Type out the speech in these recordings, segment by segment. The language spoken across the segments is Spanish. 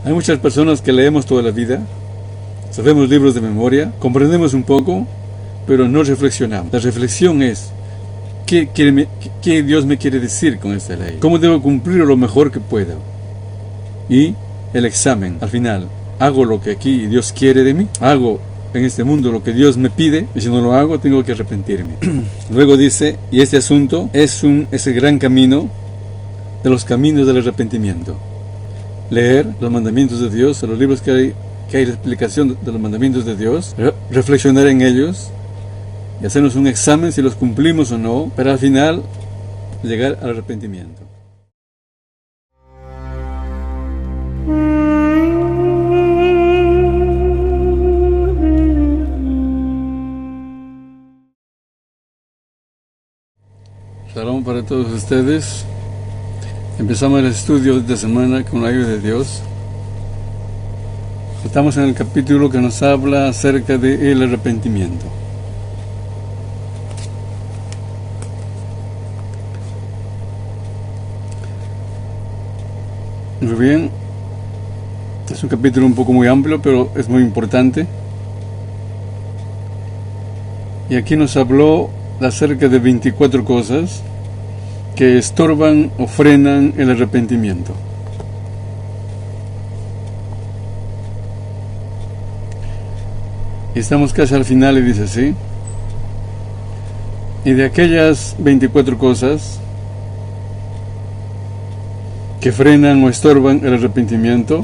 Hay muchas personas que leemos toda la vida, sabemos libros de memoria, comprendemos un poco, pero no reflexionamos. La reflexión es, ¿qué Dios me quiere decir con esta ley? ¿Cómo debo cumplir lo mejor que pueda? Y el examen, al final, ¿hago lo que aquí Dios quiere de mí? ¿Hago en este mundo lo que Dios me pide? Y si no lo hago, tengo que arrepentirme. Luego dice, y este asunto es ese gran camino de los caminos del arrepentimiento. Leer los mandamientos de Dios, los libros que hay la explicación de los mandamientos de Dios, reflexionar en ellos y hacernos un examen si los cumplimos o no, para al final llegar al arrepentimiento. Shalom para todos ustedes. Empezamos el estudio de esta semana con la ayuda de Dios. Estamos en el capítulo que nos habla acerca del arrepentimiento. Muy bien, es un capítulo un poco muy amplio, pero es muy importante. Y aquí nos habló acerca de 24 cosas que estorban o frenan el arrepentimiento. Y estamos casi al final y dice así: y de aquellas 24 cosas que frenan o estorban el arrepentimiento,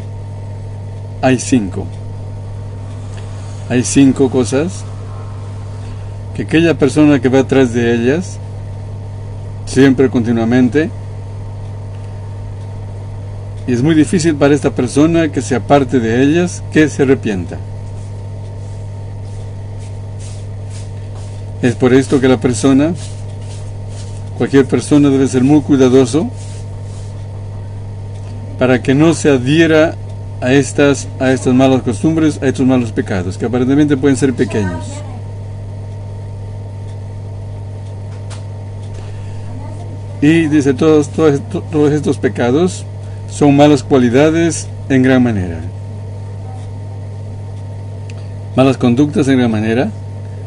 hay 5. Hay 5 cosas que aquella persona que va atrás de ellas, siempre, continuamente, y es muy difícil para esta persona que se aparte de ellas, que se arrepienta. Es por esto que cualquier persona debe ser muy cuidadoso para que no se adhiera a estas malas costumbres, a estos malos pecados, que aparentemente pueden ser pequeños. Y dice, todos estos pecados son malas cualidades en gran manera. Malas conductas en gran manera.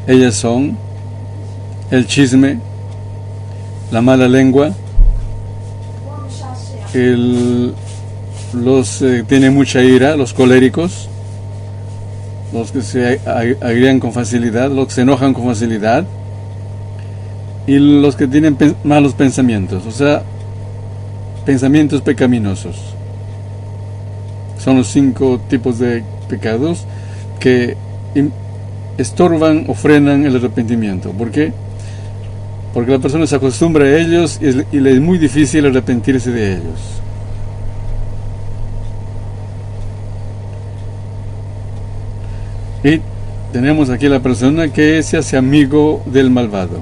Ellas son el chisme, la mala lengua, tienen mucha ira, los coléricos, los que se agrian con facilidad, los que se enojan con facilidad, y los que tienen malos pensamientos, o sea, pensamientos pecaminosos. Son los 5 tipos de pecados que estorban o frenan el arrepentimiento. ¿Por qué? Porque la persona se acostumbra a ellos y le es muy difícil arrepentirse de ellos. Y tenemos aquí a la persona que se hace amigo del malvado.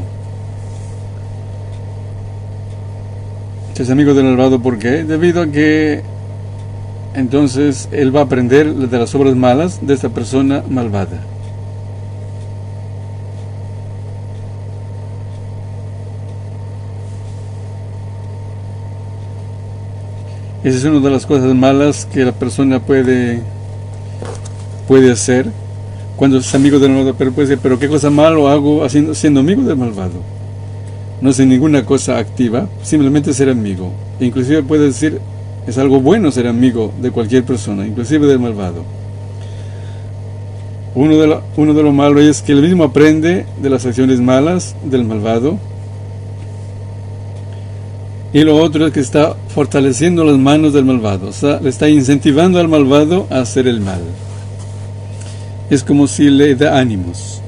Se hace amigo del malvado, ¿por qué? Debido a que entonces él va a aprender de las obras malas de esta persona malvada. Esa es una de las cosas malas que la persona puede hacer cuando es amigo del malvado. Pero puede decir, pero ¿qué cosa malo hago siendo amigo del malvado? No es ninguna cosa activa, simplemente ser amigo. Inclusive puede decir, es algo bueno ser amigo de cualquier persona, inclusive del malvado. Uno de lo malo es que él mismo aprende de las acciones malas del malvado. Y lo otro es que está fortaleciendo las manos del malvado, o sea, le está incentivando al malvado a hacer el mal. Es como si le da ánimos.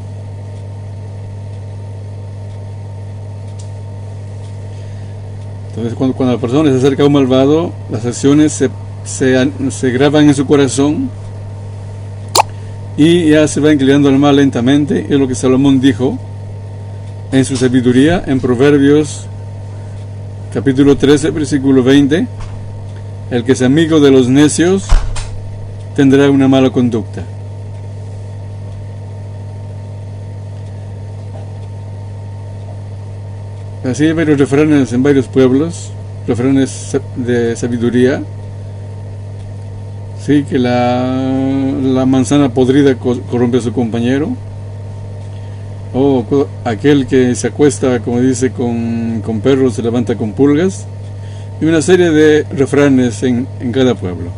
Entonces, cuando la persona se acerca a un malvado, las acciones se graban en su corazón y ya se va inclinando al mal lentamente. Es lo que Salomón dijo en su sabiduría, en Proverbios capítulo 13, versículo 20: el que es amigo de los necios tendrá una mala conducta. Así hay varios refranes en varios pueblos, refranes de sabiduría. Sí, que la manzana podrida corrompe a su compañero, o aquel que se acuesta, como dice, con perros se levanta con pulgas, y una serie de refranes en cada pueblo.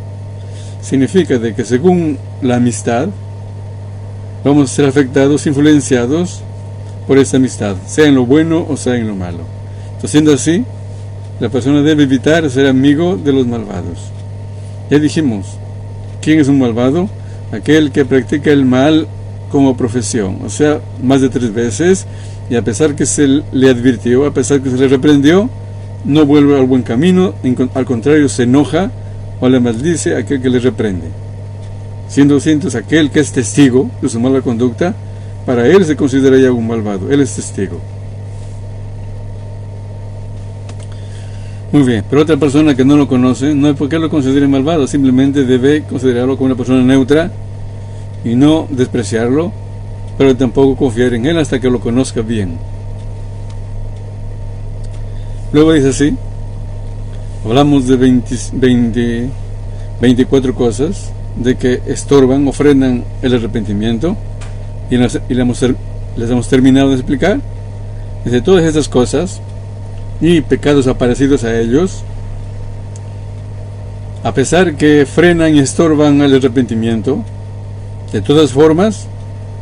Significa de que según la amistad vamos a ser afectados, influenciados por esa amistad, sea en lo bueno o sea en lo malo. Entonces, siendo así, la persona debe evitar ser amigo de los malvados. Ya dijimos, ¿quién es un malvado? Aquel que practica el mal como profesión, o sea, más de 3 veces, y a pesar que se le advirtió, a pesar que se le reprendió, no vuelve al buen camino, al contrario, se enoja o le maldice a aquel que le reprende. Siendo cientos aquel que es testigo de su mala conducta, para él se considera ya un malvado, él es testigo. Muy bien, pero otra persona que no lo conoce, no hay por qué lo considere malvado, simplemente debe considerarlo como una persona neutra y no despreciarlo, pero tampoco confiar en él hasta que lo conozca bien. Luego dice así, hablamos de 24 cosas de que estorban o frenan el arrepentimiento, y les hemos terminado de explicar. Desde todas estas cosas y pecados aparecidos a ellos, a pesar que frenan y estorban el arrepentimiento, de todas formas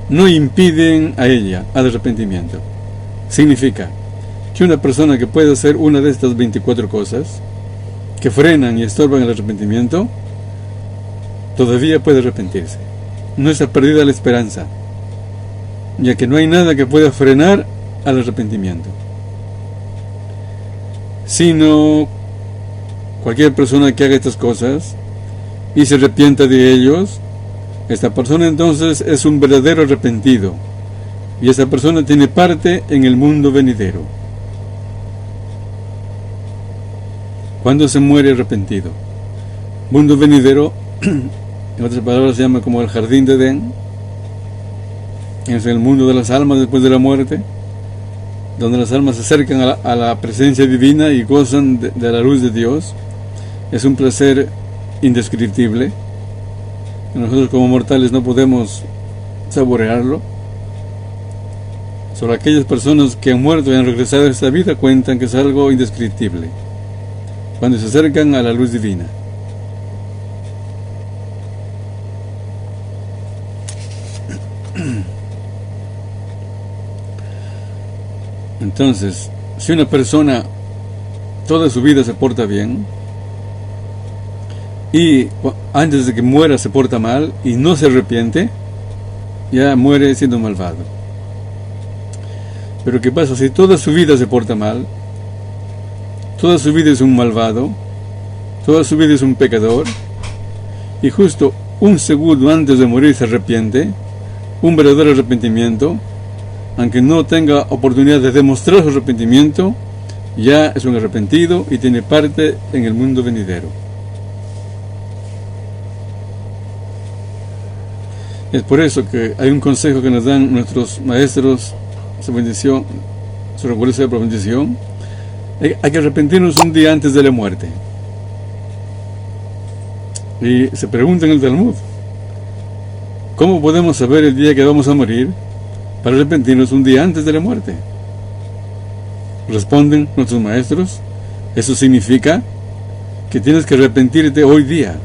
no impiden al arrepentimiento. Significa que una persona que puede hacer una de estas 24 cosas que frenan y estorban el arrepentimiento, todavía puede arrepentirse. No está perdida la esperanza, ya que no hay nada que pueda frenar al arrepentimiento, sino cualquier persona que haga estas cosas y se arrepienta de ellos, esta persona entonces es un verdadero arrepentido, y esta persona tiene parte en el mundo venidero. ¿Cuándo se muere arrepentido? Mundo venidero, en otras palabras, se llama como el jardín de Edén. Es el mundo de las almas después de la muerte, donde las almas se acercan a la presencia divina y gozan de la luz de Dios. Es un placer indescriptible. Nosotros como mortales no podemos saborearlo. Solo aquellas personas que han muerto y han regresado a esta vida cuentan que es algo indescriptible, cuando se acercan a la luz divina. Entonces, si una persona toda su vida se porta bien y antes de que muera se porta mal y no se arrepiente, ya muere siendo malvado. Pero ¿qué pasa si toda su vida se porta mal? Toda su vida es un malvado, toda su vida es un pecador, y justo un segundo antes de morir se arrepiente, un verdadero arrepentimiento, aunque no tenga oportunidad de demostrar su arrepentimiento, ya es un arrepentido y tiene parte en el mundo venidero. Es por eso que hay un consejo que nos dan nuestros maestros, su bendición, su recuerdo de bendición: hay que arrepentirnos un día antes de la muerte. Y se pregunta en el Talmud, ¿cómo podemos saber el día que vamos a morir para arrepentirnos un día antes de la muerte? Responden nuestros maestros, eso significa que tienes que arrepentirte hoy día,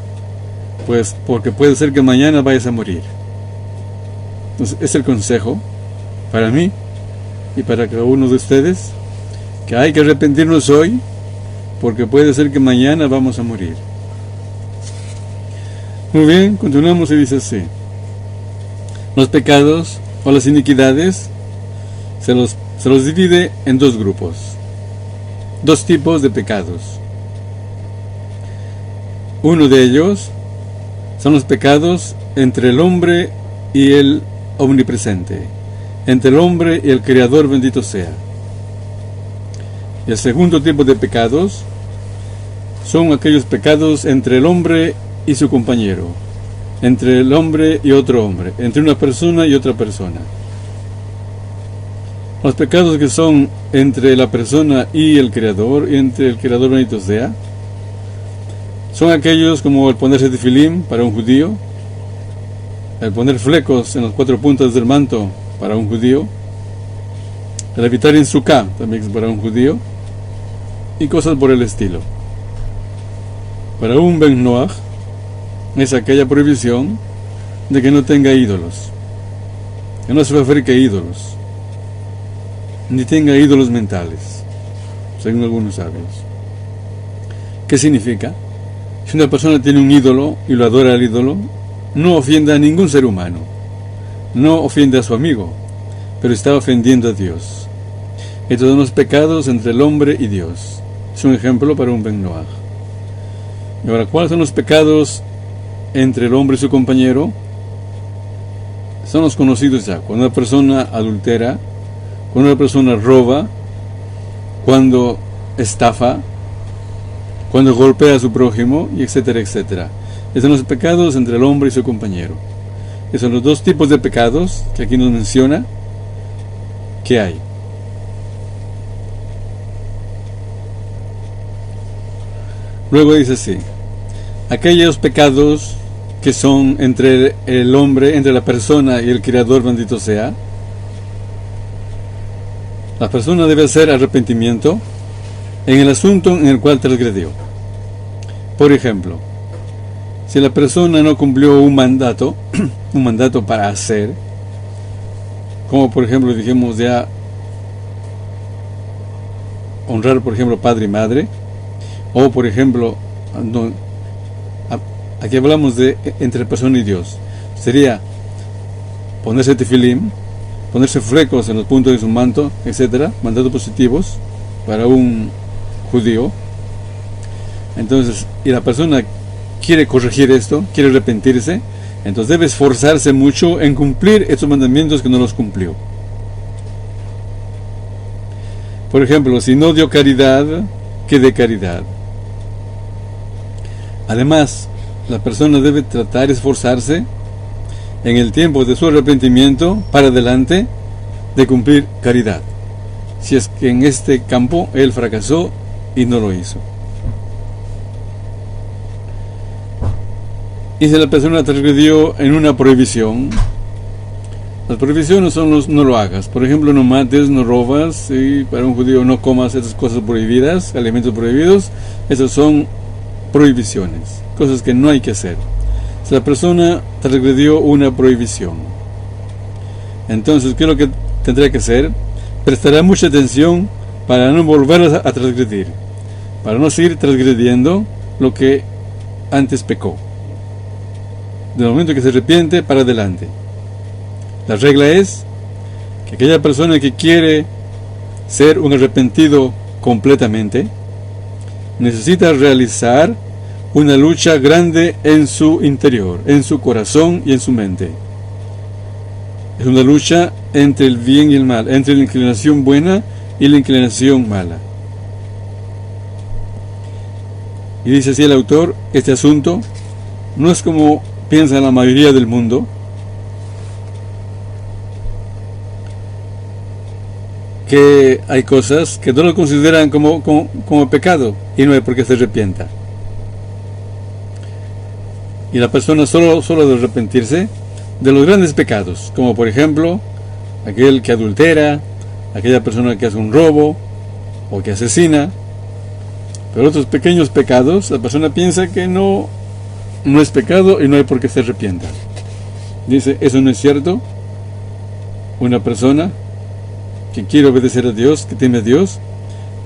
pues porque puede ser que mañana vayas a morir. Entonces es el consejo para mí y para cada uno de ustedes, que hay que arrepentirnos hoy, porque puede ser que mañana vamos a morir. Muy bien, continuamos y dice así: los pecados o las iniquidades se los divide en 2 grupos, 2 tipos de pecados. Uno de ellos son los pecados entre el hombre y el omnipresente, entre el hombre y el Creador, bendito sea. Y el segundo tipo de pecados son aquellos pecados entre el hombre y su compañero, entre el hombre y otro hombre, entre una persona y otra persona. Los pecados que son entre la persona y el Creador, y entre el Creador, bendito sea, Son aquellos como el ponerse tefilim para un judío, el poner flecos en las 4 puntas del manto para un judío, el habitar en Sukkah también es para un judío, y cosas por el estilo. Para un Ben Noach es aquella prohibición de que no tenga ídolos, que no se fabrique ídolos, ni tenga ídolos mentales, según algunos sabios. ¿Qué significa? Si una persona tiene un ídolo y lo adora al ídolo, no ofende a ningún ser humano, no ofende a su amigo, pero está ofendiendo a Dios. Estos son los pecados entre el hombre y Dios. Es un ejemplo para un Ben Noach. Y ahora, ¿cuáles son los pecados entre el hombre y su compañero? Son los conocidos ya. Cuando una persona adultera, cuando una persona roba, cuando estafa, cuando golpea a su prójimo, y etcétera, etcétera. Esos son los pecados entre el hombre y su compañero. Esos son los 2 tipos de pecados que aquí nos menciona que hay. Luego dice así: aquellos pecados que son entre el hombre, entre la persona y el Creador, bendito sea, la persona debe hacer arrepentimiento en el asunto en el cual transgredió. Por ejemplo, si la persona no cumplió un mandato para hacer, como por ejemplo dijimos ya, honrar por ejemplo padre y madre, o por ejemplo, aquí hablamos de entre persona y Dios, sería ponerse tefilim, ponerse flecos en los puntos de su manto, etcétera, mandatos positivos para un judío. Entonces, y la persona quiere corregir esto, quiere arrepentirse, entonces debe esforzarse mucho en cumplir estos mandamientos que no los cumplió. Por ejemplo, si no dio caridad, que dé caridad. Además, la persona debe tratar de esforzarse en el tiempo de su arrepentimiento para adelante de cumplir caridad, si es que en este campo él fracasó y no lo hizo. Y si la persona transgredió en una prohibición, las prohibiciones son los no lo hagas. Por ejemplo, no mates, no robas, y para un judío no comas esas cosas prohibidas, alimentos prohibidos. Esas son prohibiciones, cosas que no hay que hacer. Si la persona transgredió una prohibición, entonces, ¿qué es lo que tendrá que hacer? Prestará mucha atención para no volver a transgredir, para no seguir transgrediendo lo que antes pecó. Del momento que se arrepiente, para adelante. La regla es que aquella persona que quiere ser un arrepentido completamente, necesita realizar una lucha grande en su interior, en su corazón y en su mente. Es una lucha entre el bien y el mal, entre la inclinación buena y la inclinación mala. Y dice así el autor: este asunto no es como piensa la mayoría del mundo, que hay cosas que no lo consideran como pecado y no hay por qué se arrepienta. Y la persona solo debe arrepentirse de los grandes pecados, como por ejemplo aquel que adultera, aquella persona que hace un robo o que asesina. Pero otros pequeños pecados, la persona piensa que no es pecado y no hay por qué se arrepienta. Dice, eso no es cierto. Una persona que quiere obedecer a Dios, que teme a Dios,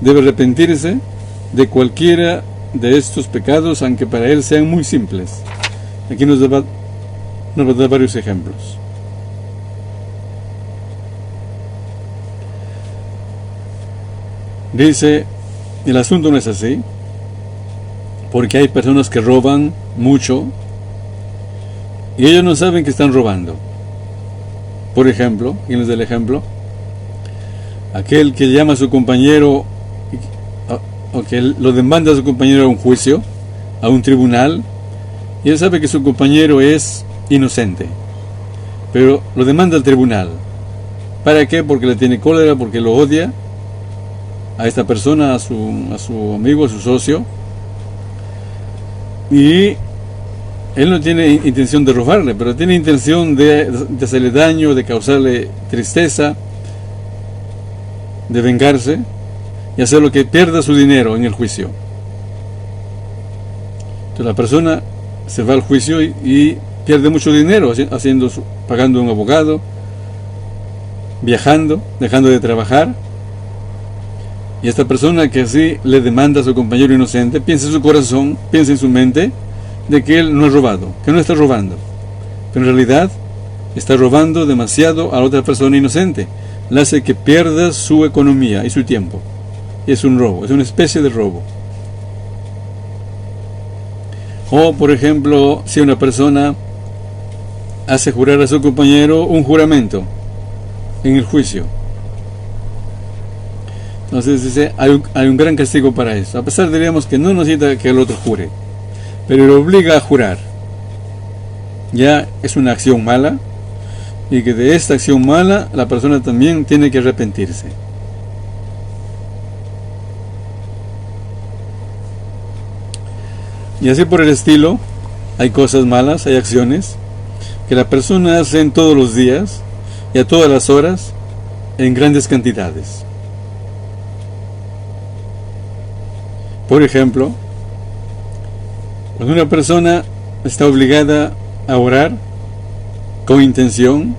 debe arrepentirse de cualquiera de estos pecados, aunque para él sean muy simples. Aquí nos va a dar varios ejemplos. Dice, el asunto no es así, porque hay personas que roban mucho y ellos no saben que están robando. Por ejemplo, ¿quién les da el ejemplo? Aquel que llama a su compañero o que lo demanda a su compañero a un juicio, a un tribunal, y él sabe que su compañero es inocente, pero lo demanda al tribunal. ¿Para qué? Porque le tiene cólera, porque lo odia a esta persona, a su amigo, a su socio. y él no tiene intención de robarle, pero tiene intención de hacerle daño, de causarle tristeza, de vengarse y hacerlo que pierda su dinero en el juicio. Entonces la persona se va al juicio y pierde mucho dinero pagando un abogado, viajando, dejando de trabajar. Y esta persona que así le demanda a su compañero inocente, piensa en su corazón, piensa en su mente, de que él no ha robado, que no está robando. Pero en realidad está robando demasiado a otra persona inocente. Le hace que pierda su economía y su tiempo. Y es un robo, es una especie de robo. O, por ejemplo, si una persona hace jurar a su compañero un juramento en el juicio. Entonces dice, hay un gran castigo para eso. A pesar, diríamos, que no necesita que el otro jure, pero le obliga a jurar. Ya es una acción mala, y que de esta acción mala la persona también tiene que arrepentirse. Y así por el estilo, hay cosas malas, hay acciones que la persona hace en todos los días y a todas las horas en grandes cantidades. Por ejemplo, cuando una persona está obligada a orar con intención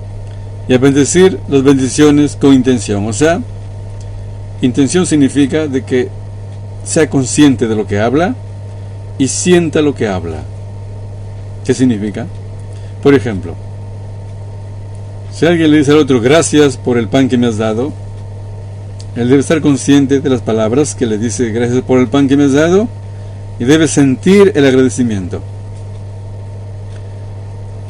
y a bendecir las bendiciones con intención. O sea, intención significa de que sea consciente de lo que habla y sienta lo que habla. ¿Qué significa? Por ejemplo, si alguien le dice al otro, gracias por el pan que me has dado, él debe estar consciente de las palabras que le dice, gracias por el pan que me has dado, y debe sentir el agradecimiento.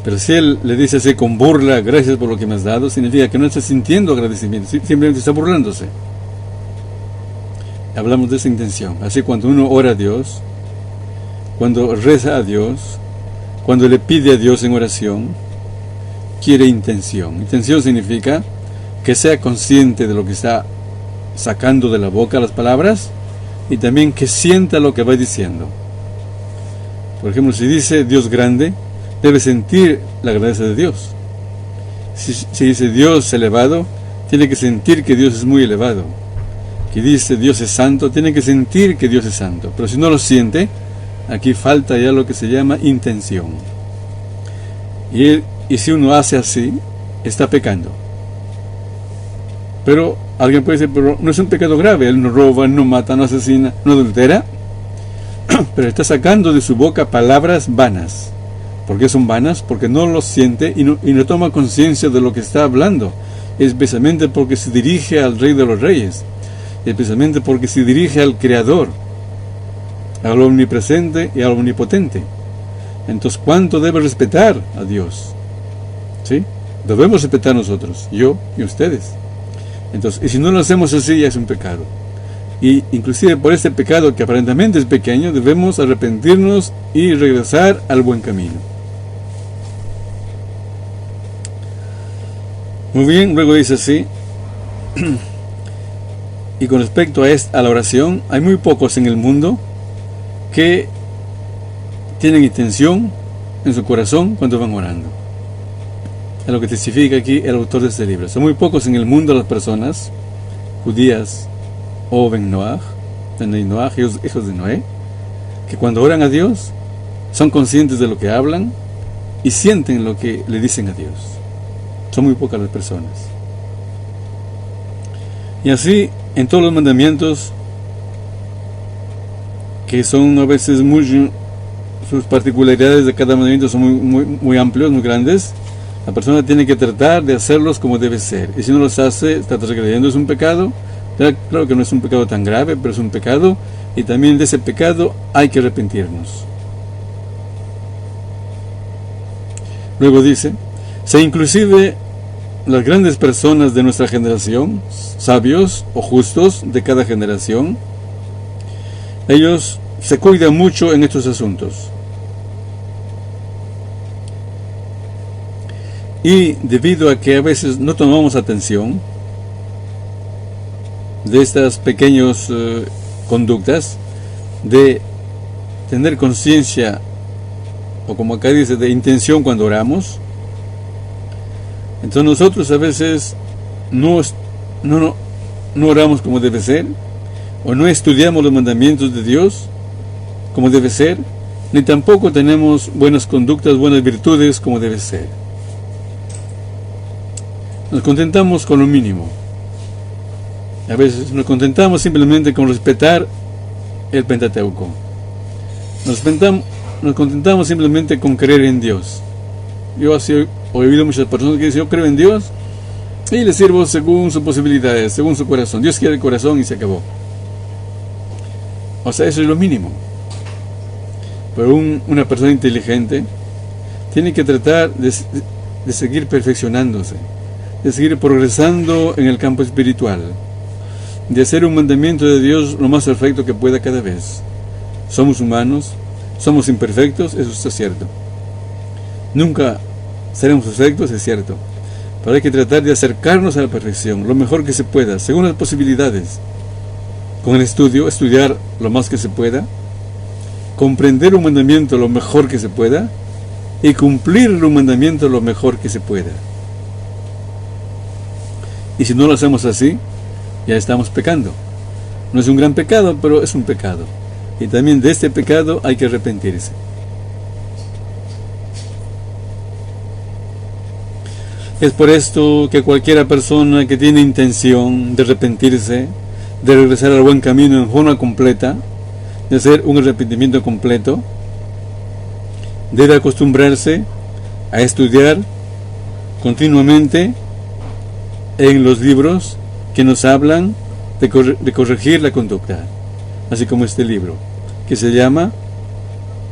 Pero si él le dice así con burla, gracias por lo que me has dado, significa que no está sintiendo agradecimiento, simplemente está burlándose. Hablamos de esa intención. Así, cuando uno ora a Dios, cuando reza a Dios, cuando le pide a Dios en oración, quiere intención. Intención significa que sea consciente de lo que está sacando de la boca las palabras, y también que sienta lo que va diciendo. Por ejemplo, si dice Dios grande, debe sentir la grandeza de Dios. Si dice Dios elevado, tiene que sentir que Dios es muy elevado. Que dice Dios es santo, tiene que sentir que Dios es santo. Pero si no lo siente, aquí falta ya lo que se llama intención. Y si uno hace así, está pecando. Pero alguien puede decir, pero no es un pecado grave, él no roba, no mata, no asesina, no adultera, pero está sacando de su boca palabras vanas. ¿Por qué son vanas? Porque no lo siente y no toma conciencia de lo que está hablando, especialmente porque se dirige al Rey de los Reyes, especialmente porque se dirige al Creador, al Omnipresente y al Omnipotente. Entonces, ¿cuánto debe respetar a Dios? ¿Sí? Debemos respetar nosotros, yo y ustedes. Entonces, y si no lo hacemos así, ya es un pecado. Y inclusive por este pecado, que aparentemente es pequeño, debemos arrepentirnos y regresar al buen camino. Muy bien, luego dice así. Y con respecto a la oración, hay muy pocos en el mundo que tienen intención en su corazón cuando van orando. Es lo que testifica aquí el autor de este libro. Son muy pocos en el mundo las personas judías o Ben Noach, hijos de Noé, que cuando oran a Dios son conscientes de lo que hablan y sienten lo que le dicen a Dios. Son muy pocas las personas. Y así, en todos los mandamientos, que son a veces sus particularidades de cada mandamiento son muy amplios, muy grandes, la persona tiene que tratar de hacerlos como debe ser. Y si no los hace, está transgrediendo, es un pecado. Claro que no es un pecado tan grave, pero es un pecado, y también de ese pecado hay que arrepentirnos. Luego dice, si inclusive las grandes personas de nuestra generación, sabios o justos de cada generación, ellos se cuidan mucho en estos asuntos. Y debido a que a veces no tomamos atención de estas pequeñas conductas de tener conciencia, o como acá dice, de intención cuando oramos. Entonces nosotros a veces no oramos como debe ser, o no estudiamos los mandamientos de Dios como debe ser, ni tampoco tenemos buenas conductas, buenas virtudes como debe ser. Nos contentamos con lo mínimo. A veces nos contentamos simplemente con respetar el Pentateuco. Nos contentamos simplemente con creer en Dios. Yo así he oído muchas personas que dicen: yo creo en Dios y le sirvo según sus posibilidades, según su corazón. Dios quiere el corazón y se acabó. O sea, eso es lo mínimo. Pero una persona inteligente tiene que tratar de seguir perfeccionándose, de seguir progresando en el campo espiritual, de hacer un mandamiento de Dios lo más perfecto que pueda cada vez. Somos humanos, somos imperfectos, eso está cierto. Nunca seremos perfectos, es cierto. Pero hay que tratar de acercarnos a la perfección, lo mejor que se pueda, según las posibilidades. Con el estudio, estudiar lo más que se pueda, comprender un mandamiento lo mejor que se pueda, y cumplir un mandamiento lo mejor que se pueda. Y si no lo hacemos así, ya estamos pecando. No es un gran pecado, pero es un pecado. Y también de este pecado hay que arrepentirse. Es por esto que cualquiera persona que tiene intención de arrepentirse, de regresar al buen camino en forma completa, de hacer un arrepentimiento completo, debe acostumbrarse a estudiar continuamente en los libros que nos hablan de corregir la conducta, así como este libro, que se llama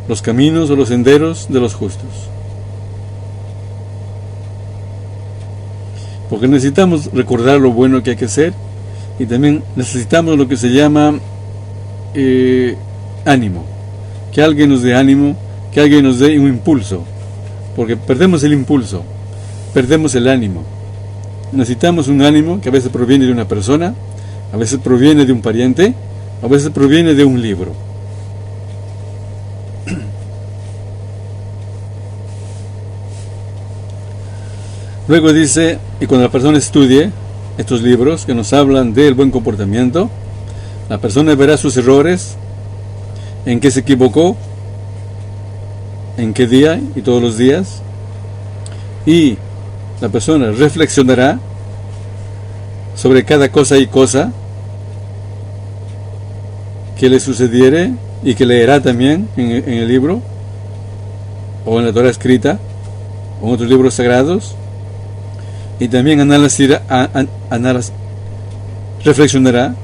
Los caminos o los senderos de los justos. Porque necesitamos recordar lo bueno que hay que hacer, y también necesitamos lo que se llama ánimo, que alguien nos dé ánimo, que alguien nos dé un impulso, porque perdemos el impulso, perdemos el ánimo. Necesitamos un ánimo que a veces proviene de una persona, a veces proviene de un pariente, a veces proviene de un libro. Luego dice, y cuando la persona estudie estos libros que nos hablan del buen comportamiento, la persona verá sus errores, en qué se equivocó, en qué día y todos los días, y la persona reflexionará sobre cada cosa y cosa que le sucediere, y que leerá también en el libro, o en la Torah escrita, o en otros libros sagrados, y también reflexionará,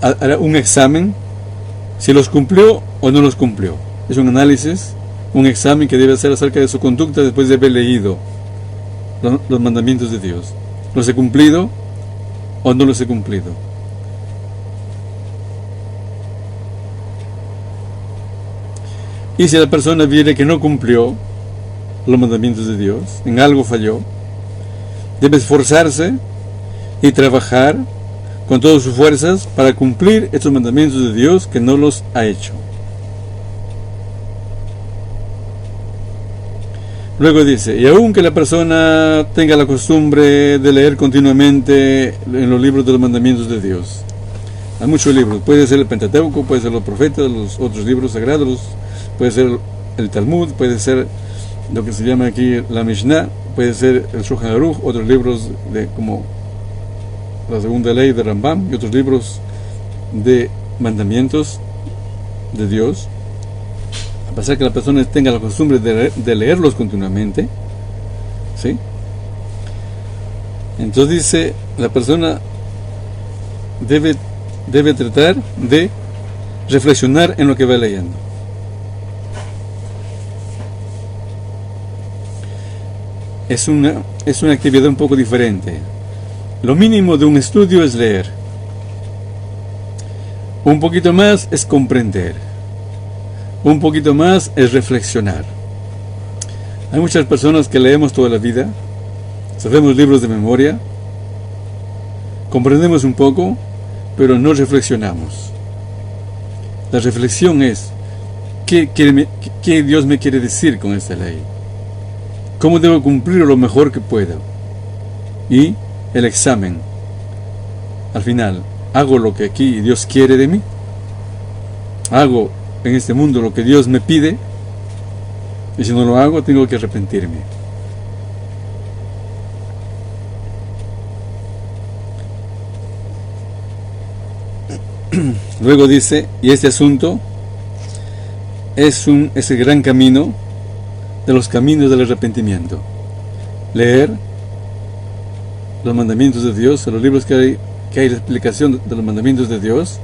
hará un examen si los cumplió o no los cumplió. Es un análisis, un examen que debe hacer acerca de su conducta después de haber leído los mandamientos de Dios. ¿Los he cumplido o no los he cumplido? Y si la persona viene que no cumplió los mandamientos de Dios, en algo falló, debe esforzarse y trabajar con todas sus fuerzas para cumplir estos mandamientos de Dios que no los ha hecho. Luego dice, y aunque la persona tenga la costumbre de leer continuamente en los libros de los mandamientos de Dios, hay muchos libros, puede ser el Pentateuco, puede ser los profetas, los otros libros sagrados, puede ser el Talmud, puede ser lo que se llama aquí la Mishnah, puede ser el Shulchan Aruch, otros libros como la segunda ley de Rambam y otros libros de mandamientos de Dios. A pesar que la persona tenga la costumbre de leerlos continuamente, ¿sí? Entonces dice, la persona debe tratar de reflexionar en lo que va leyendo. Es una actividad un poco diferente. Lo mínimo de un estudio es leer. Un poquito más es comprender. Un poquito más es reflexionar. Hay muchas personas que leemos toda la vida, sabemos libros de memoria, comprendemos un poco, pero no reflexionamos. La reflexión es, ¿qué Dios me quiere decir con esta ley? ¿Cómo debo cumplirlo lo mejor que pueda? Y el examen. Al final, ¿hago lo que aquí Dios quiere de mí? ¿Hago en este mundo lo que Dios me pide? Y si no lo hago, tengo que arrepentirme. Luego dice, y este asunto es el gran camino de los caminos del arrepentimiento. Leer los mandamientos de Dios, los libros que hay la explicación de los mandamientos de Dios,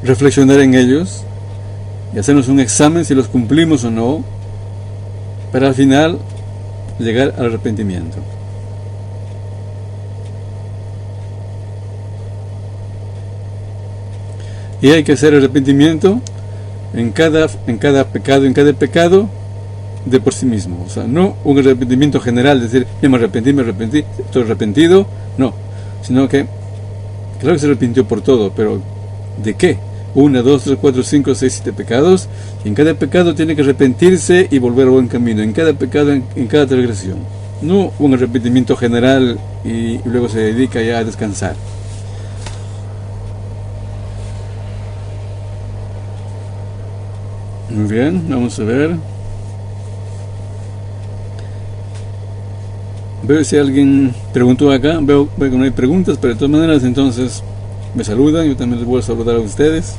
reflexionar en ellos y hacernos un examen si los cumplimos o no, para al final llegar al arrepentimiento. Y hay que hacer arrepentimiento en cada pecado de por sí mismo. O sea, no un arrepentimiento general, decir, me arrepentí, estoy arrepentido, no. Sino que, claro que se arrepintió por todo, pero ¿de qué? 1, 2, 3, 4, 5, 6, 7 pecados, y en cada pecado tiene que arrepentirse y volver al buen camino, en cada pecado, en cada transgresión. No un arrepentimiento general y luego se dedica ya a descansar. Muy bien, vamos a ver. Veo si alguien preguntó acá, veo que no hay preguntas, pero de todas maneras entonces me saludan, yo también les voy a saludar a ustedes.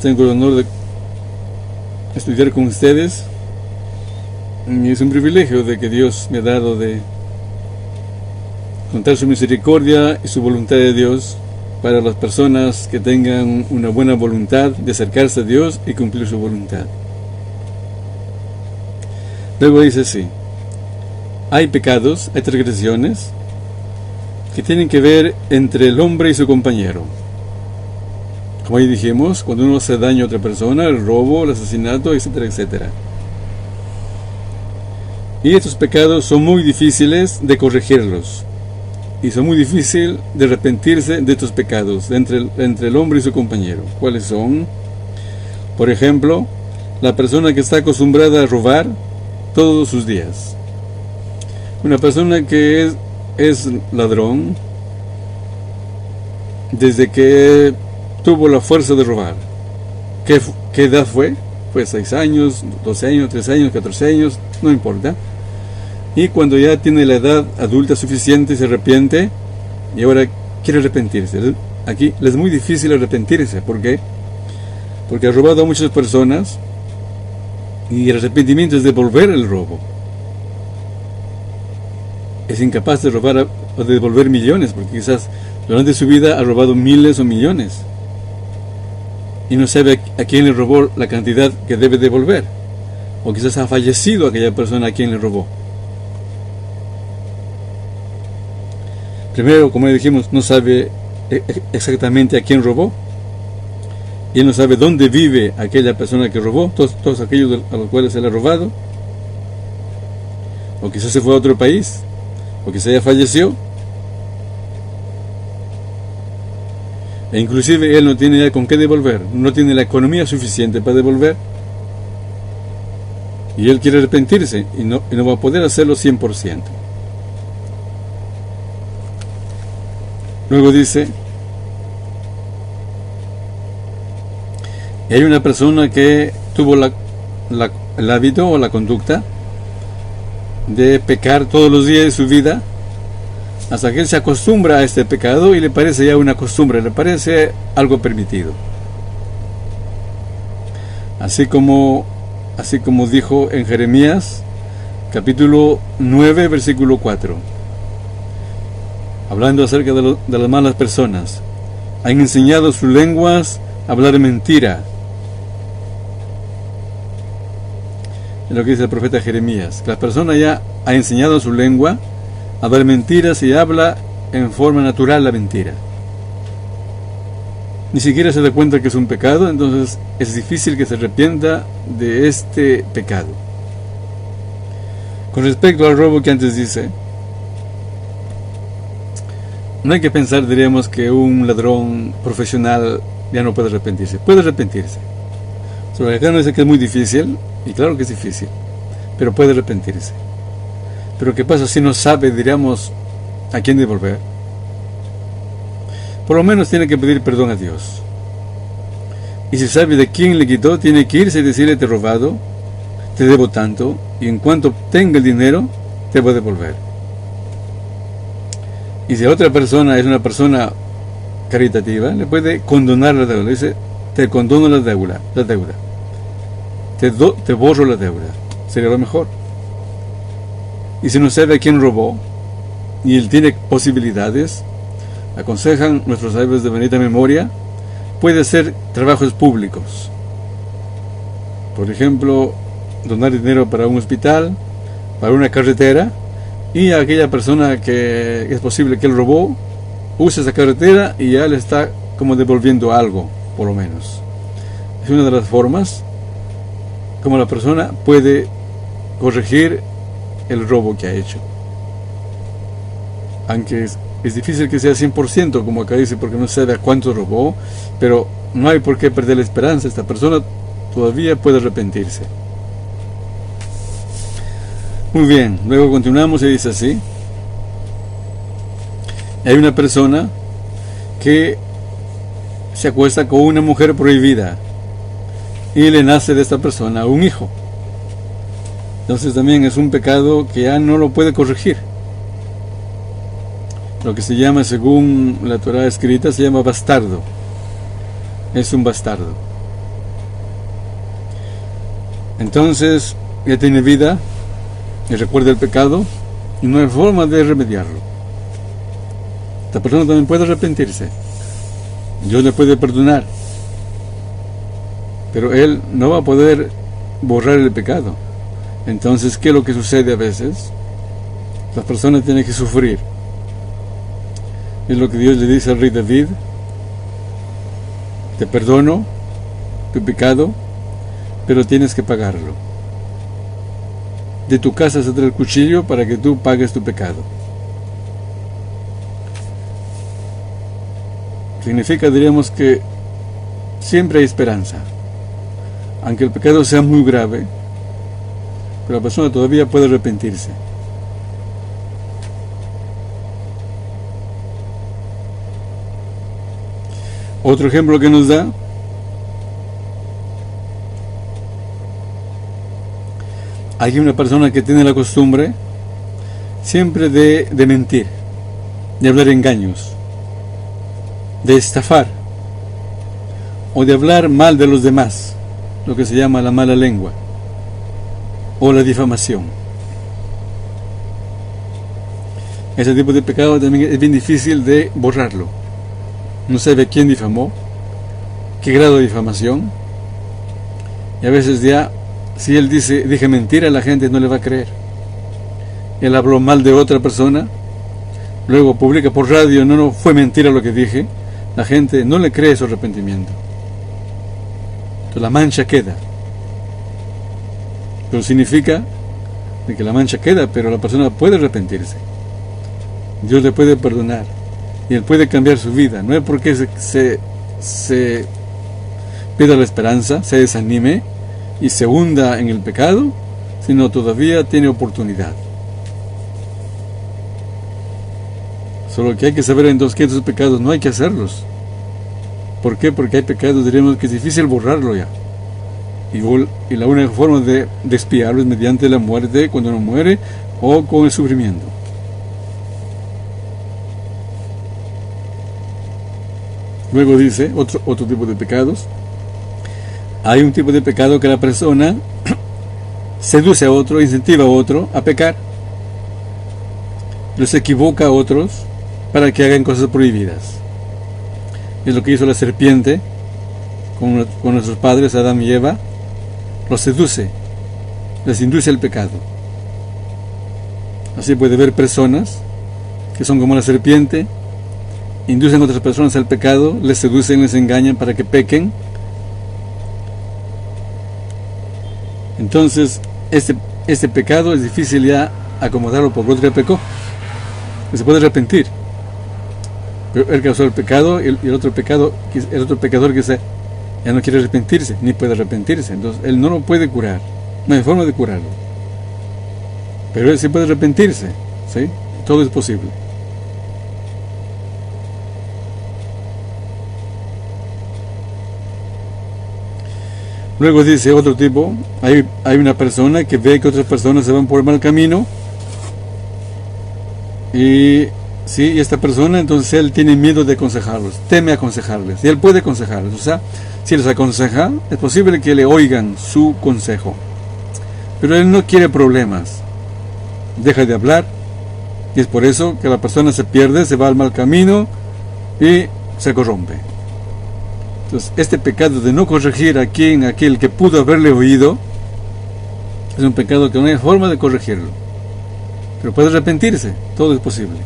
Tengo el honor de estudiar con ustedes y es un privilegio de que Dios me ha dado de contar su misericordia y su voluntad de Dios para las personas que tengan una buena voluntad de acercarse a Dios y cumplir su voluntad. Luego dice así: hay pecados, hay transgresiones que tienen que ver entre el hombre y su compañero. Como ahí dijimos, cuando uno hace daño a otra persona, el robo, el asesinato, etcétera, etcétera. Y estos pecados son muy difíciles de corregirlos. Y son muy difíciles de arrepentirse de estos pecados entre el hombre y su compañero. ¿Cuáles son? Por ejemplo, la persona que está acostumbrada a robar todos sus días. Una persona que es ladrón desde que tuvo la fuerza de robar. ¿Qué edad fue? Fue 6 años, 12 años, 13 años, 14 años, no importa. Y cuando ya tiene la edad adulta suficiente, se arrepiente y ahora quiere arrepentirse. Aquí les es muy difícil arrepentirse. ¿Por qué? Porque ha robado a muchas personas y el arrepentimiento es devolver el robo. Es incapaz de robar o de devolver millones, porque quizás durante su vida ha robado miles o millones y no sabe a quién le robó la cantidad que debe devolver, o quizás ha fallecido aquella persona a quien le robó. Primero, como dijimos, no sabe exactamente a quién robó, y él no sabe dónde vive aquella persona que robó, todos aquellos a los cuales él ha robado, o quizás se fue a otro país, o quizás ya falleció, e inclusive él no tiene ya con qué devolver, no tiene la economía suficiente para devolver, y él quiere arrepentirse y no va a poder hacerlo 100%. Luego dice, hay una persona que tuvo el hábito o la conducta de pecar todos los días de su vida, hasta que él se acostumbra a este pecado y le parece ya una costumbre, le parece algo permitido. Así como dijo en Jeremías, capítulo 9, versículo 4. Hablando acerca de las malas personas. Han enseñado sus lenguas a hablar mentira. Es lo que dice el profeta Jeremías. La persona ya ha enseñado su lengua a hablar mentiras y habla en forma natural la mentira. Ni siquiera se da cuenta que es un pecado, entonces es difícil que se arrepienta de este pecado. Con respecto al robo que antes dice, no hay que pensar, diríamos, que un ladrón profesional ya no puede arrepentirse. Puede arrepentirse. Sobre acá no dice que es muy difícil, y claro que es difícil, pero puede arrepentirse. Pero ¿qué pasa si no sabe, diríamos, a quién devolver? Por lo menos tiene que pedir perdón a Dios. Y si sabe de quién le quitó, tiene que irse y decirle: te he robado, te debo tanto, y en cuanto tenga el dinero, te voy a devolver. Y si otra persona es una persona caritativa, le puede condonar la deuda. Dice: te condono la deuda. Te borro la deuda. Sería lo mejor. Y si no sabe a quién robó, y él tiene posibilidades, aconsejan nuestros sabios de bendita memoria, puede hacer trabajos públicos. Por ejemplo, donar dinero para un hospital, para una carretera, y a aquella persona que es posible que él robó, usa esa carretera y ya le está como devolviendo algo, por lo menos. Es una de las formas como la persona puede corregir el robo que ha hecho. Aunque es difícil que sea 100%, como acá dice, porque no sabe a cuánto robó, pero no hay por qué perder la esperanza. Esta persona todavía puede arrepentirse. Muy bien, luego continuamos y dice así: hay una persona que se acuesta con una mujer prohibida y le nace de esta persona un hijo. Entonces también es un pecado que ya no lo puede corregir. Lo que se llama, según la Torá escrita, se llama bastardo. Es un bastardo. Entonces ya tiene vida y recuerda el pecado y no hay forma de remediarlo. Esta persona también puede arrepentirse. Dios le puede perdonar, pero él no va a poder borrar el pecado. Entonces, ¿qué es lo que sucede a veces? Las personas tienen que sufrir. Es lo que Dios le dice al rey David: te perdono tu pecado, pero tienes que pagarlo. De tu casa saldrá el cuchillo para que tú pagues tu pecado. Significa, diríamos, que siempre hay esperanza. Aunque el pecado sea muy grave, pero la persona todavía puede arrepentirse. Otro ejemplo que nos da: hay una persona que tiene la costumbre siempre de mentir, de hablar engaños, de estafar o de hablar mal de los demás, lo que se llama la mala lengua o la difamación. Ese tipo de pecado también es bien difícil de borrarlo. No sabe quién difamó, qué grado de difamación, y a veces ya, si él dije mentira, la gente no le va a creer. Él habló mal de otra persona, luego publica por radio: no fue mentira lo que dije. La gente no le cree su arrepentimiento. Entonces la mancha queda. Pero significa de que la mancha queda, pero la persona puede arrepentirse. Dios le puede perdonar y él puede cambiar su vida. No es porque se pierda la esperanza, se desanime y se hunda en el pecado, sino todavía tiene oportunidad. Solo que hay que saber entonces que esos pecados no hay que hacerlos. ¿Por qué? Porque hay pecados, diríamos, que es difícil borrarlo ya. Y la única forma de expiarlo es mediante la muerte, cuando uno muere, o con el sufrimiento. Luego dice otro tipo de pecados. Hay un tipo de pecado que la persona seduce a otro, incentiva a otro a pecar, los equivoca a otros para que hagan cosas prohibidas. Es lo que hizo la serpiente con nuestros padres Adán y Eva. Los seduce, les induce al pecado. Así puede haber personas que son como la serpiente, inducen a otras personas al pecado, les seducen, les engañan para que pequen. Entonces este pecado es difícil ya acomodarlo por otro que pecó, que se puede arrepentir. Pero él causó el pecado y el otro pecador que ya no quiere arrepentirse, ni puede arrepentirse. Entonces él no lo puede curar. No hay forma de curarlo. Pero él sí puede arrepentirse. ¿Sí? Todo es posible. Luego dice otro tipo, hay una persona que ve que otras personas se van por el mal camino y esta persona, entonces él tiene miedo de aconsejarlos, teme aconsejarles, y él puede aconsejarles. O sea, si les aconseja, es posible que le oigan su consejo, pero él no quiere problemas, deja de hablar, y es por eso que la persona se pierde, se va al mal camino y se corrompe. Entonces, este pecado de no corregir a aquel que pudo haberle oído, es un pecado que no hay forma de corregirlo. Pero puede arrepentirse, todo es posible.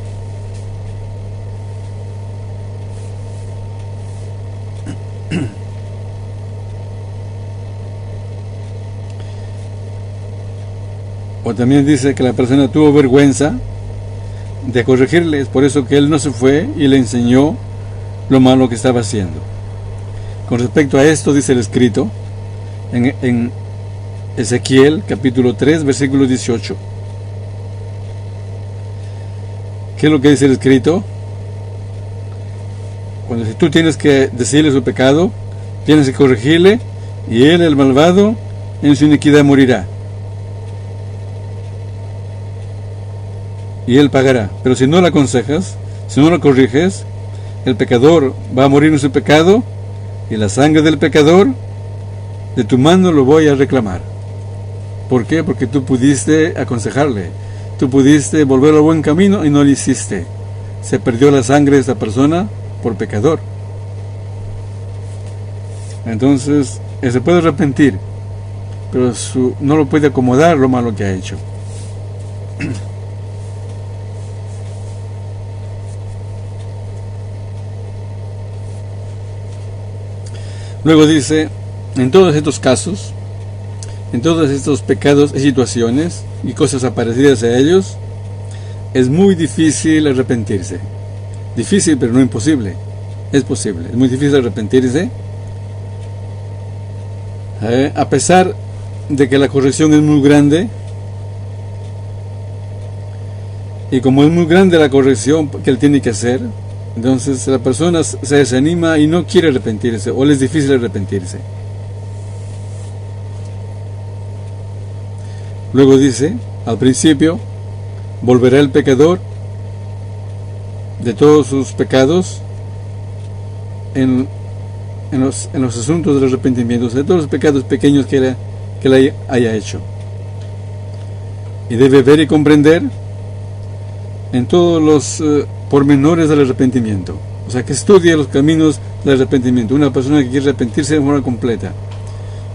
O también dice que la persona tuvo vergüenza de corregirle, es por eso que él no se fue y le enseñó lo malo que estaba haciendo. Con respecto a esto dice el escrito en Ezequiel capítulo 3 versículo 18. ¿Qué es lo que dice el escrito? Cuando si tú tienes que decirle su pecado, tienes que corregirle, y él, el malvado, en su iniquidad morirá. Y él pagará. Pero si no lo aconsejas, si no lo corriges, el pecador va a morir en su pecado, y la sangre del pecador de tu mano lo voy a reclamar. ¿Por qué? Porque tú pudiste aconsejarle, tú pudiste volverlo al buen camino y no lo hiciste. Se perdió la sangre de esa persona por pecador. Entonces él se puede arrepentir, pero no lo puede acomodar lo malo que ha hecho. Luego dice, en todos estos casos, en todos estos pecados y situaciones y cosas parecidas a ellos, es muy difícil arrepentirse. Difícil, pero no imposible. Es posible. Es muy difícil arrepentirse. A pesar de que la corrección es muy grande, y como es muy grande la corrección que él tiene que hacer, entonces la persona se desanima y no quiere arrepentirse, o le es difícil arrepentirse. Luego dice, al principio, volverá el pecador de todos sus pecados en los asuntos del arrepentimiento, de todos los pecados pequeños que él haya hecho. Y debe ver y comprender en todos los pormenores del arrepentimiento. O sea, que estudie los caminos del arrepentimiento. Una persona que quiere arrepentirse de forma completa,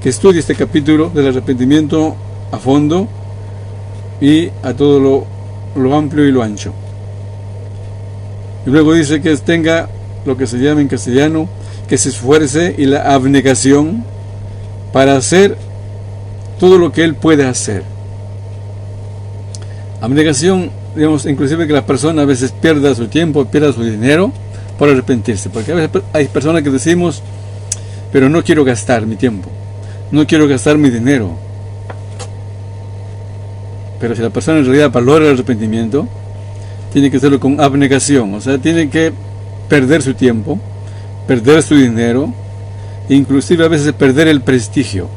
que estudie este capítulo del arrepentimiento a fondo y a todo lo amplio y lo ancho. Y luego dice que tenga lo que se llama en castellano, que se esfuerce, y la abnegación para hacer todo lo que él puede hacer. Abnegación, digamos, inclusive que la persona a veces pierda su tiempo, pierda su dinero por arrepentirse, porque a veces hay personas que decimos, pero no quiero gastar mi tiempo, no quiero gastar mi dinero. Pero si la persona en realidad valora el arrepentimiento, tiene que hacerlo con abnegación, o sea, tiene que perder su tiempo, perder su dinero, inclusive a veces perder el prestigio.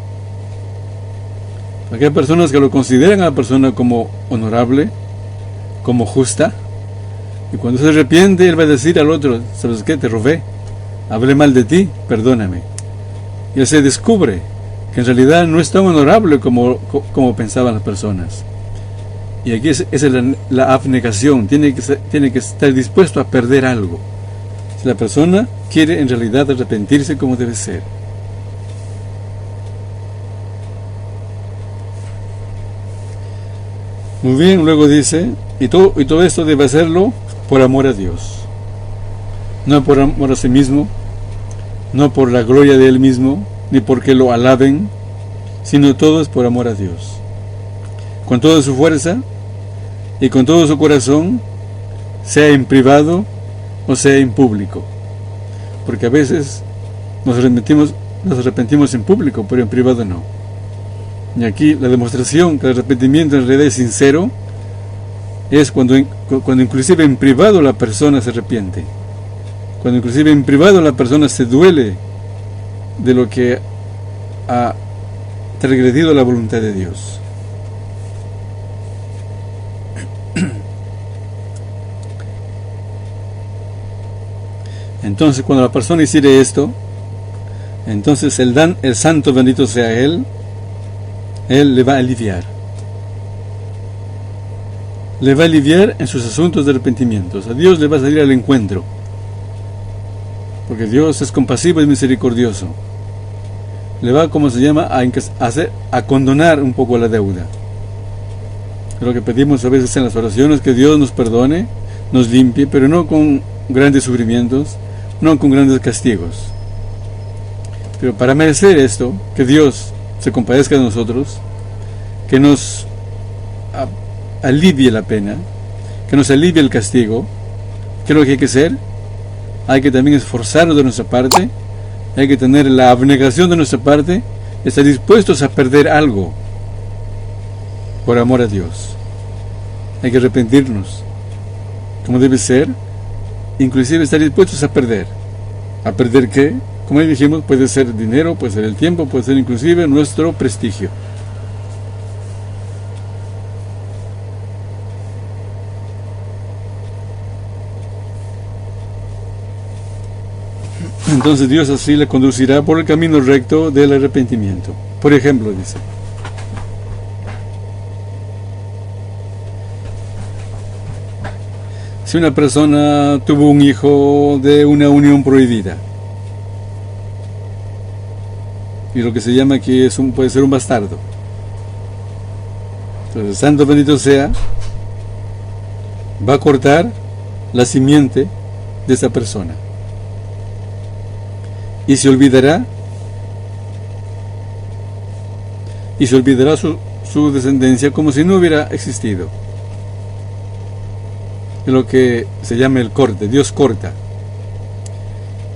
Porque hay personas que lo consideran a la persona como honorable, como justa, y cuando se arrepiente, él va a decir al otro, ¿sabes qué? Te robé, hablé mal de ti, perdóname. Y él se descubre que en realidad no es tan honorable como pensaban las personas. Y aquí esa es la abnegación, tiene que estar dispuesto a perder algo. Si la persona quiere en realidad arrepentirse como debe ser. Muy bien, luego dice, y todo esto debe hacerlo por amor a Dios. No por amor a sí mismo, no por la gloria de él mismo, ni porque lo alaben, sino todo es por amor a Dios. Con toda su fuerza y con todo su corazón, sea en privado, o sea en público. Porque a veces nos arrepentimos en público, pero en privado no. Y aquí la demostración que el arrepentimiento en realidad es sincero es cuando inclusive en privado la persona se arrepiente. Cuando inclusive en privado la persona se duele de lo que ha transgredido la voluntad de Dios. Entonces cuando la persona hiciere esto, entonces el santo bendito sea Él le va a aliviar. Le va a aliviar en sus asuntos de arrepentimiento. A Dios le va a salir al encuentro. Porque Dios es compasivo y misericordioso. Le va, como se llama, a condonar un poco la deuda. Lo que pedimos a veces en las oraciones, que Dios nos perdone, nos limpie, pero no con grandes sufrimientos, no con grandes castigos. Pero para merecer esto, que Dios se compadezca de nosotros, que nos alivie la pena, que nos alivie el castigo, ¿qué es lo que hay que hacer? Hay que también esforzarnos de nuestra parte, hay que tener la abnegación de nuestra parte, estar dispuestos a perder algo por amor a Dios. Hay que arrepentirnos, como debe ser, inclusive estar dispuestos a perder. ¿A perder qué? Como ya dijimos, puede ser dinero, puede ser el tiempo, puede ser inclusive nuestro prestigio. Entonces Dios así le conducirá por el camino recto del arrepentimiento. Por ejemplo, dice: si una persona tuvo un hijo de una unión prohibida, y lo que se llama aquí puede ser un bastardo, entonces, santo bendito sea, va a cortar la simiente de esa persona y se olvidará su descendencia como si no hubiera existido. Es lo que se llama el corte. Dios corta.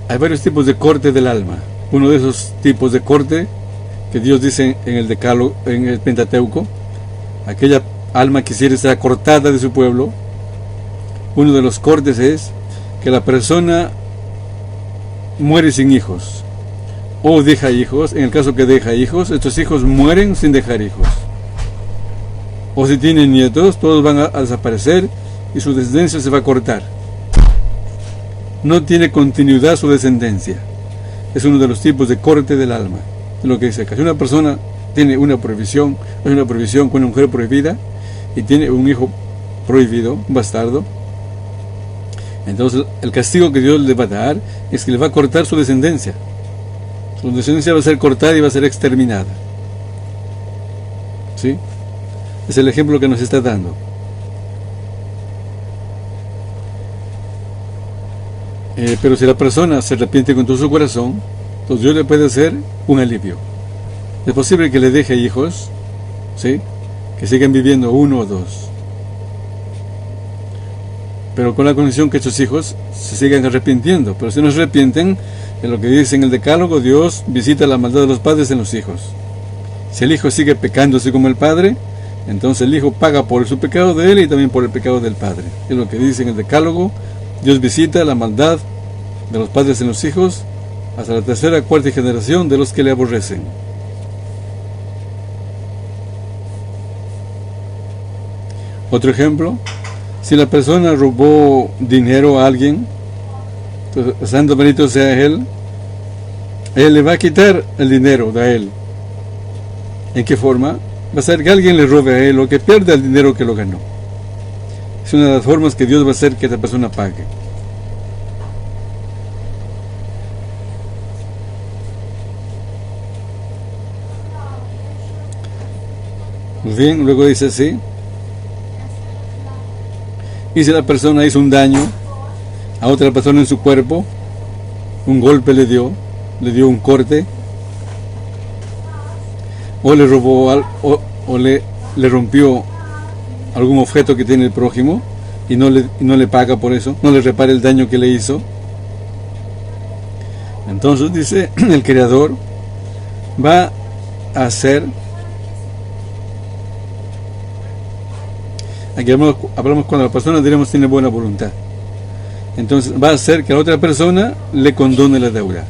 Hay varios tipos de corte del alma. Uno de esos tipos de corte que Dios dice en el Decálogo, en el Pentateuco, aquella alma que quisiera ser cortada de su pueblo, uno de los cortes es que la persona muere sin hijos o deja hijos. En el caso que deja hijos, estos hijos mueren sin dejar hijos, o si tienen nietos, todos van a desaparecer y su descendencia se va a cortar. No tiene continuidad su descendencia. Es uno de los tipos de corte del alma. Es lo que dice acá. Si una persona tiene una prohibición con una mujer prohibida y tiene un hijo prohibido, un bastardo, entonces el castigo que Dios le va a dar es que le va a cortar su descendencia. Su descendencia va a ser cortada y va a ser exterminada. ¿Sí? Es el ejemplo que nos está dando. Pero si la persona se arrepiente con todo su corazón, entonces Dios le puede hacer un alivio. Es posible que le deje hijos, ¿sí?, que sigan viviendo uno o dos, pero con la condición que estos hijos se sigan arrepintiendo. Pero si no se arrepienten, en lo que dice en el Decálogo, Dios visita la maldad de los padres en los hijos. Si el hijo sigue pecando así como el padre, entonces el hijo paga por su pecado de él y también por el pecado del padre. Es lo que dice en el Decálogo. Dios visita la maldad de los padres en los hijos hasta la tercera, cuarta generación de los que le aborrecen. Otro ejemplo: si la persona robó dinero a alguien, entonces, santo bendito sea él le va a quitar el dinero de él. ¿En qué forma? Va a ser que alguien le robe a él o que pierda el dinero que lo ganó. Es una de las formas que Dios va a hacer que esta persona pague. Muy bien, luego dice así: y si la persona hizo un daño a otra persona en su cuerpo, un golpe le dio un corte, o le robó o le rompió algún objeto que tiene el prójimo, y no le paga por eso, no le repara el daño que le hizo. Entonces dice, el Creador va a hacer, aquí hablamos cuando la persona, diremos, tiene buena voluntad. Entonces va a hacer que la otra persona le condone la deuda.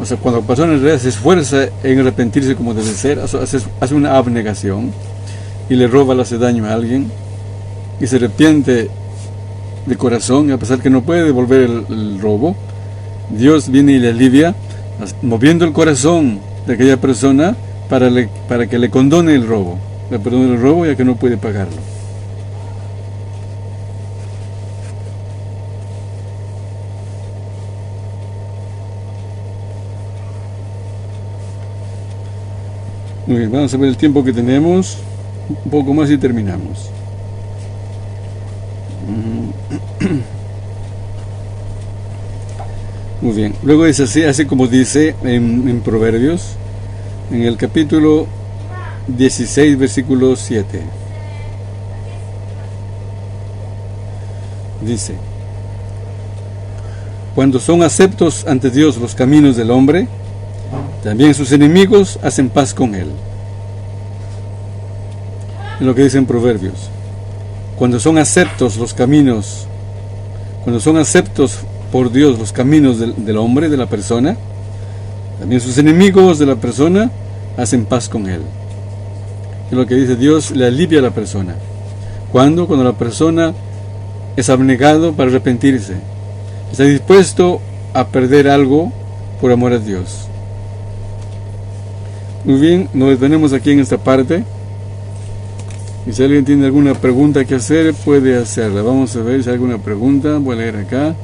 O sea, cuando la persona en realidad se esfuerza en arrepentirse como debe ser, hace una abnegación y le roba, le hace daño a alguien y se arrepiente de corazón, a pesar que no puede devolver el robo, Dios viene y le alivia, moviendo el corazón de aquella persona para que le condone el robo, le perdone el robo ya que no puede pagarlo. Muy bien, vamos a ver el tiempo que tenemos, un poco más y terminamos. Muy bien, luego es así como dice en Proverbios, en el capítulo 16, versículo 7. Dice: cuando son aceptos ante Dios los caminos del hombre, también sus enemigos hacen paz con él. Es lo que dicen Proverbios. Cuando son aceptos los caminos, cuando son aceptos por Dios los caminos del hombre, de la persona, también sus enemigos de la persona hacen paz con él. Es lo que dice Dios, le alivia a la persona. Cuando la persona es abnegado para arrepentirse, está dispuesto a perder algo por amor a Dios. Muy bien, nos detenemos aquí en esta parte. Y si alguien tiene alguna pregunta que hacer, puede hacerla. Vamos a ver si hay alguna pregunta. Voy a leer acá.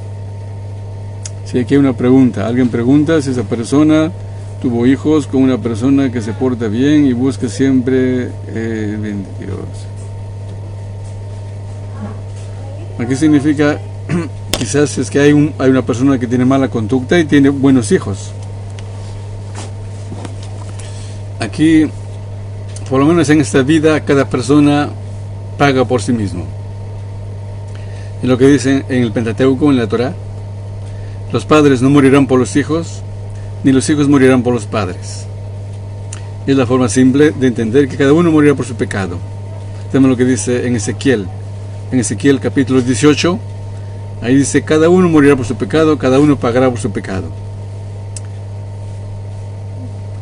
Si aquí hay una pregunta. Alguien pregunta si esa persona tuvo hijos con una persona que se porta bien y busca siempre bien de Dios. Aquí significa, quizás es que hay una persona que tiene mala conducta y tiene buenos hijos. Aquí, por lo menos en esta vida, cada persona paga por sí mismo. Es lo que dice en el Pentateuco, en la Torá: los padres no morirán por los hijos, ni los hijos morirán por los padres. Es la forma simple de entender que cada uno morirá por su pecado. Tenemos lo que dice en Ezequiel capítulo 18, ahí dice: cada uno morirá por su pecado, cada uno pagará por su pecado.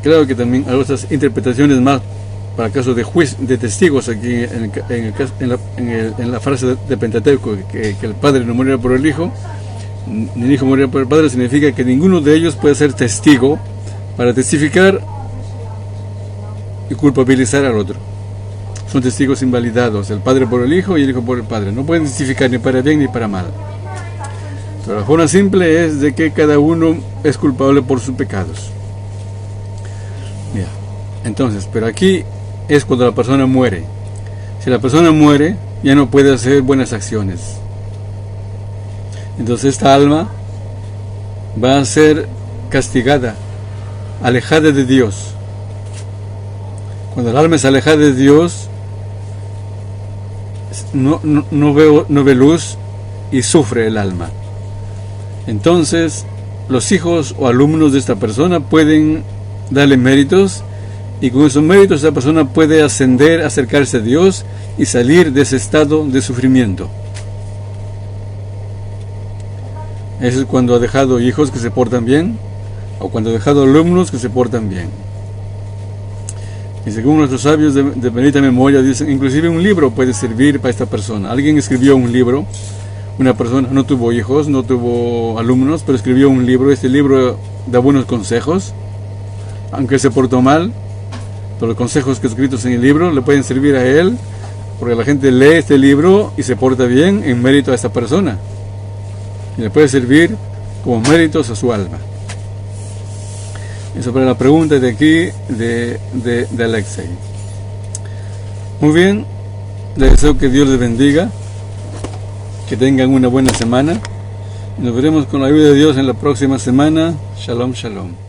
Claro que también hay otras interpretaciones más para casos de testigos aquí en la frase de Pentateuco, que el padre no morirá por el hijo, ni el hijo morirá por el padre, significa que ninguno de ellos puede ser testigo para testificar y culpabilizar al otro. Son testigos invalidados, el padre por el hijo y el hijo por el padre. No pueden testificar ni para bien ni para mal. Pero la forma simple es de que cada uno es culpable por sus pecados. Entonces, pero aquí es cuando la persona muere. Si la persona muere, ya no puede hacer buenas acciones. Entonces esta alma va a ser castigada, alejada de Dios. Cuando el alma es alejada de Dios, no ve luz y sufre el alma. Entonces los hijos o alumnos de esta persona pueden darle méritos, y con esos méritos esa persona puede ascender, acercarse a Dios y salir de ese estado de sufrimiento. Eso es cuando ha dejado hijos que se portan bien, o cuando ha dejado alumnos que se portan bien. Y según nuestros sabios de bendita memoria, dicen, inclusive un libro puede servir para esta persona. Alguien escribió un libro, una persona no tuvo hijos, no tuvo alumnos, pero escribió un libro. Este libro da buenos consejos, aunque se portó mal, pero los consejos que escritos en el libro le pueden servir a él, porque la gente lee este libro y se porta bien en mérito a esta persona, y le puede servir como méritos a su alma. Eso para la pregunta de aquí de Alexei. Muy bien, les deseo que Dios les bendiga, que tengan una buena semana. Nos veremos con la ayuda de Dios en la próxima semana. Shalom, shalom.